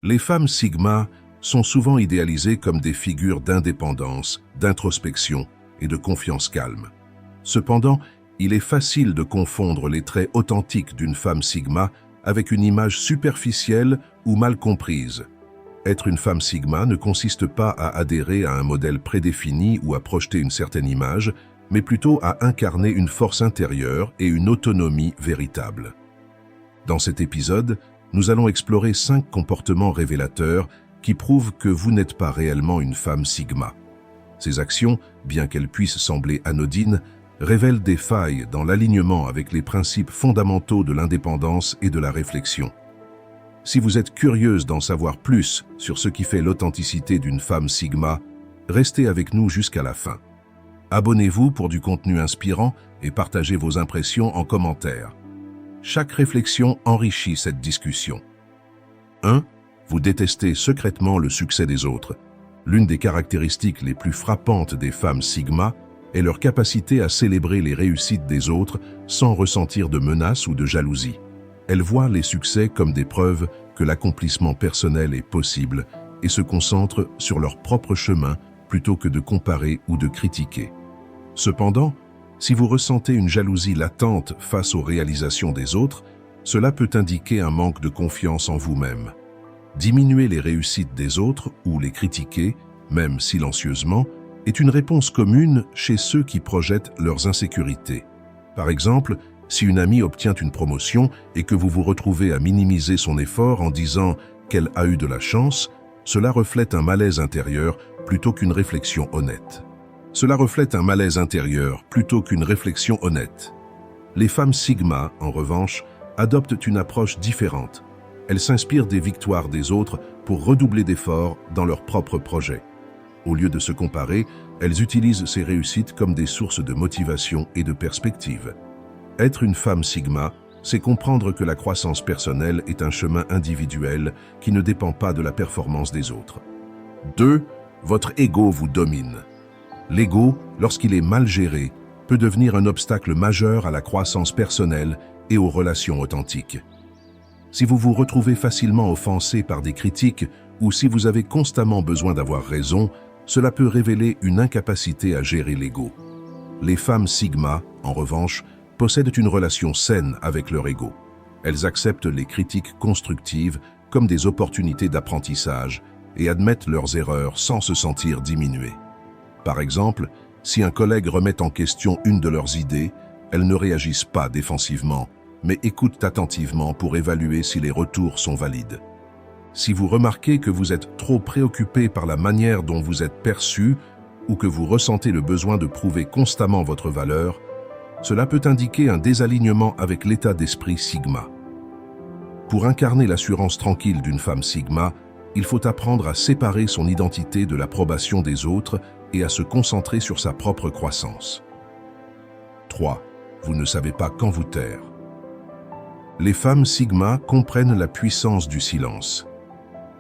Les femmes Sigma sont souvent idéalisées comme des figures d'indépendance, d'introspection et de confiance calme. Cependant, il est facile de confondre les traits authentiques d'une femme Sigma avec une image superficielle ou mal comprise. Être une femme Sigma ne consiste pas à adhérer à un modèle prédéfini ou à projeter une certaine image, mais plutôt à incarner une force intérieure et une autonomie véritable. Dans cet épisode, nous allons explorer 5 comportements révélateurs qui prouvent que vous n'êtes pas réellement une femme Sigma. Ces actions, bien qu'elles puissent sembler anodines, révèlent des failles dans l'alignement avec les principes fondamentaux de l'indépendance et de la réflexion. Si vous êtes curieuse d'en savoir plus sur ce qui fait l'authenticité d'une femme Sigma, restez avec nous jusqu'à la fin. Abonnez-vous pour du contenu inspirant et partagez vos impressions en commentaire. Chaque réflexion enrichit cette discussion. 1. Vous détestez secrètement le succès des autres. L'une des caractéristiques les plus frappantes des femmes Sigma est leur capacité à célébrer les réussites des autres sans ressentir de menaces ou de jalousie. Elles voient les succès comme des preuves que l'accomplissement personnel est possible et se concentrent sur leur propre chemin plutôt que de comparer ou de critiquer. Cependant, si vous ressentez une jalousie latente face aux réalisations des autres, cela peut indiquer un manque de confiance en vous-même. Diminuer les réussites des autres ou les critiquer, même silencieusement, est une réponse commune chez ceux qui projettent leurs insécurités. Par exemple, si une amie obtient une promotion et que vous vous retrouvez à minimiser son effort en disant qu'elle a eu de la chance, cela reflète un malaise intérieur plutôt qu'une réflexion honnête. Les femmes Sigma, en revanche, adoptent une approche différente. Elles s'inspirent des victoires des autres pour redoubler d'efforts dans leurs propres projets. Au lieu de se comparer, elles utilisent ces réussites comme des sources de motivation et de perspective. Être une femme Sigma, c'est comprendre que la croissance personnelle est un chemin individuel qui ne dépend pas de la performance des autres. 2. Votre ego vous domine. L'ego, lorsqu'il est mal géré, peut devenir un obstacle majeur à la croissance personnelle et aux relations authentiques. Si vous vous retrouvez facilement offensé par des critiques ou si vous avez constamment besoin d'avoir raison, cela peut révéler une incapacité à gérer l'ego. Les femmes Sigma, en revanche, possèdent une relation saine avec leur ego. Elles acceptent les critiques constructives comme des opportunités d'apprentissage et admettent leurs erreurs sans se sentir diminuées. Par exemple, si un collègue remet en question une de leurs idées, elles ne réagissent pas défensivement, mais écoutent attentivement pour évaluer si les retours sont valides. Si vous remarquez que vous êtes trop préoccupé par la manière dont vous êtes perçu ou que vous ressentez le besoin de prouver constamment votre valeur, cela peut indiquer un désalignement avec l'état d'esprit Sigma. Pour incarner l'assurance tranquille d'une femme Sigma, il faut apprendre à séparer son identité de l'approbation des autres et à se concentrer sur sa propre croissance. 3. Vous ne savez pas quand vous taire. Les femmes Sigma comprennent la puissance du silence.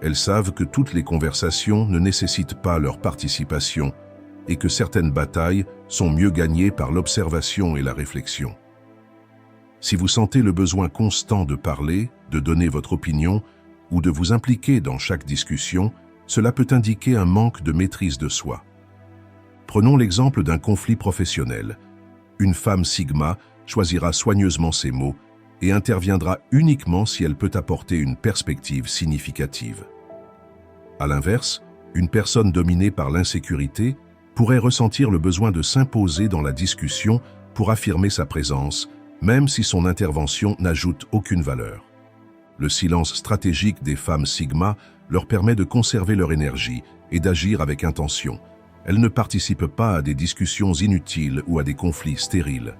Elles savent que toutes les conversations ne nécessitent pas leur participation et que certaines batailles sont mieux gagnées par l'observation et la réflexion. Si vous sentez le besoin constant de parler, de donner votre opinion ou de vous impliquer dans chaque discussion, cela peut indiquer un manque de maîtrise de soi. Prenons l'exemple d'un conflit professionnel. Une femme Sigma choisira soigneusement ses mots et interviendra uniquement si elle peut apporter une perspective significative. À l'inverse, une personne dominée par l'insécurité pourrait ressentir le besoin de s'imposer dans la discussion pour affirmer sa présence, même si son intervention n'ajoute aucune valeur. Le silence stratégique des femmes Sigma leur permet de conserver leur énergie et d'agir avec intention. Elles ne participent pas à des discussions inutiles ou à des conflits stériles.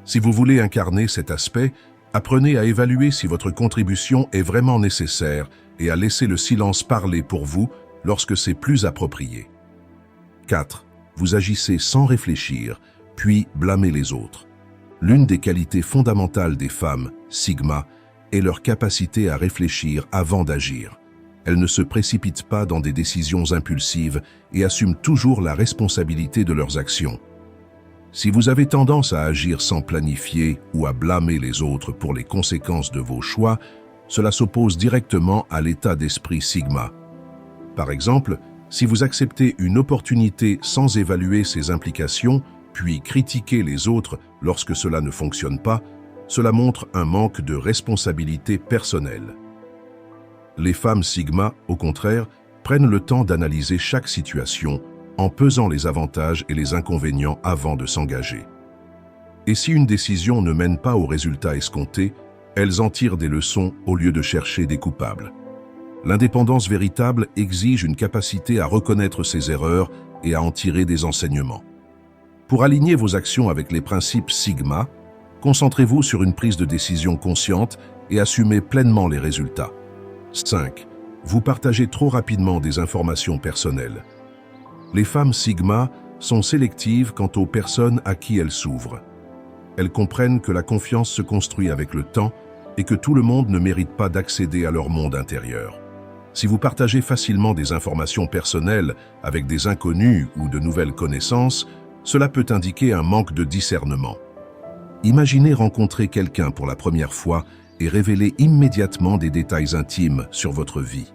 Si vous voulez incarner cet aspect, apprenez à évaluer si votre contribution est vraiment nécessaire et à laisser le silence parler pour vous lorsque c'est plus approprié. 4. Vous agissez sans réfléchir, puis blâmez les autres. L'une des qualités fondamentales des femmes Sigma est leur capacité à réfléchir avant d'agir. Elles ne se précipitent pas dans des décisions impulsives et assument toujours la responsabilité de leurs actions. Si vous avez tendance à agir sans planifier ou à blâmer les autres pour les conséquences de vos choix, cela s'oppose directement à l'état d'esprit Sigma. Par exemple, si vous acceptez une opportunité sans évaluer ses implications, puis critiquez les autres lorsque cela ne fonctionne pas, cela montre un manque de responsabilité personnelle. Les femmes Sigma, au contraire, prennent le temps d'analyser chaque situation en pesant les avantages et les inconvénients avant de s'engager. Et si une décision ne mène pas au résultat escompté, elles en tirent des leçons au lieu de chercher des coupables. L'indépendance véritable exige une capacité à reconnaître ses erreurs et à en tirer des enseignements. Pour aligner vos actions avec les principes Sigma, concentrez-vous sur une prise de décision consciente et assumez pleinement les résultats. 5. Vous partagez trop rapidement des informations personnelles. Les femmes Sigma sont sélectives quant aux personnes à qui elles s'ouvrent. Elles comprennent que la confiance se construit avec le temps et que tout le monde ne mérite pas d'accéder à leur monde intérieur. Si vous partagez facilement des informations personnelles avec des inconnus ou de nouvelles connaissances, cela peut indiquer un manque de discernement. Imaginez rencontrer quelqu'un pour la première fois et révéler immédiatement des détails intimes sur votre vie.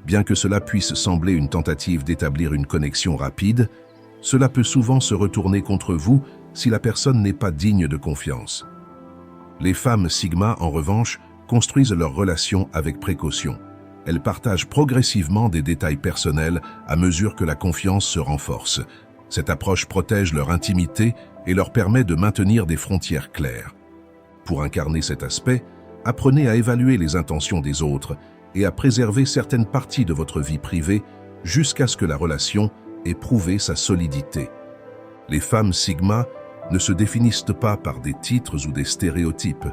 Bien que cela puisse sembler une tentative d'établir une connexion rapide, cela peut souvent se retourner contre vous si la personne n'est pas digne de confiance. Les femmes Sigma, en revanche, construisent leurs relations avec précaution. Elles partagent progressivement des détails personnels à mesure que la confiance se renforce. Cette approche protège leur intimité et leur permet de maintenir des frontières claires. Pour incarner cet aspect, apprenez à évaluer les intentions des autres et à préserver certaines parties de votre vie privée jusqu'à ce que la relation ait prouvé sa solidité. Les femmes Sigma ne se définissent pas par des titres ou des stéréotypes,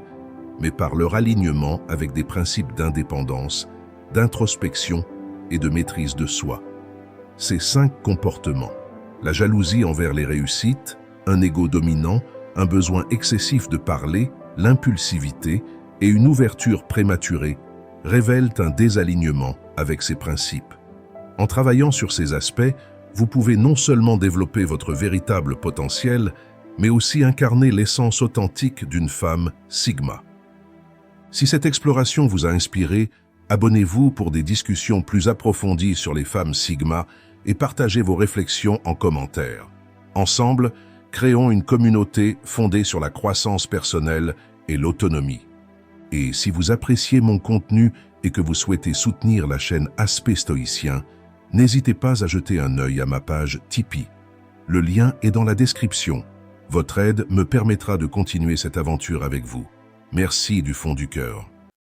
mais par leur alignement avec des principes d'indépendance, d'introspection et de maîtrise de soi. Ces 5 comportements, la jalousie envers les réussites, un ego dominant, un besoin excessif de parler, l'impulsivité et une ouverture prématurée, révèlent un désalignement avec ces principes. En travaillant sur ces aspects, vous pouvez non seulement développer votre véritable potentiel, mais aussi incarner l'essence authentique d'une femme Sigma. Si cette exploration vous a inspiré, abonnez-vous pour des discussions plus approfondies sur les femmes Sigma et partagez vos réflexions en commentaire. Ensemble, créons une communauté fondée sur la croissance personnelle et l'autonomie. Et si vous appréciez mon contenu et que vous souhaitez soutenir la chaîne Aspect Stoïcien, n'hésitez pas à jeter un œil à ma page Tipeee. Le lien est dans la description. Votre aide me permettra de continuer cette aventure avec vous. Merci du fond du cœur.